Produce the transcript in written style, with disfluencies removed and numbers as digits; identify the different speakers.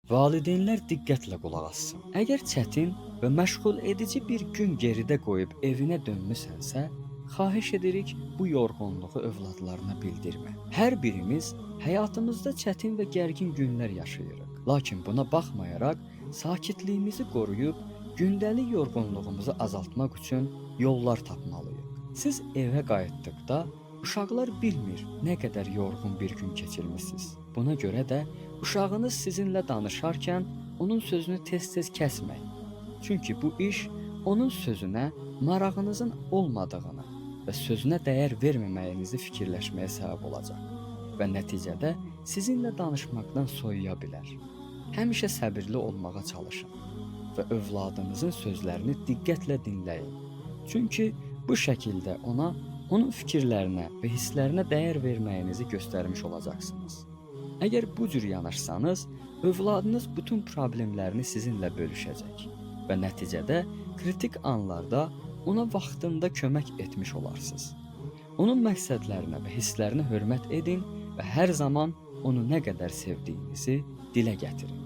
Speaker 1: Valideynlər diqqətlə qulaq assın. Əgər çətin və məşğul edici bir gün geridə qoyub evinə dönmüsənsə, xahiş edirik bu yorğunluğu övladlarına bildirmə. Hər birimiz həyatımızda çətin və gərgin günlər yaşayırıq. Lakin buna baxmayaraq sakitliyimizi qoruyub gündəlik yorğunluğumuzu azaltmaq üçün yollar tapmalıyıq. Siz evə qayıtdıqda uşaqlar bilmir nə qədər yorğun bir gün keçirmisiniz. Buna görə də uşağınız sizinlə danışarkən onun sözünü tez-tez kəsməyin. Çünki bu iş onun sözünə marağınızın olmadığını və sözünə dəyər verməməyinizi fikirləşməyə səbəb olacaq və nəticədə sizinlə danışmaqdan soyuya bilər. Həmişə səbirli olmağa çalışın və övladınızın sözlərini diqqətlə dinləyin. Çünki bu şəkildə onun fikirlərinə və hisslərinə dəyər verməyinizi göstərmiş olacaqsınız. Əgər bu cür yanaşsanız, övladınız bütün problemlərini sizinlə bölüşəcək və nəticədə kritik anlarda ona vaxtında kömək etmiş olarsınız. Onun məqsədlərinə və hisslərinə hörmət edin və hər zaman onu nə qədər sevdiyinizi dilə gətirin.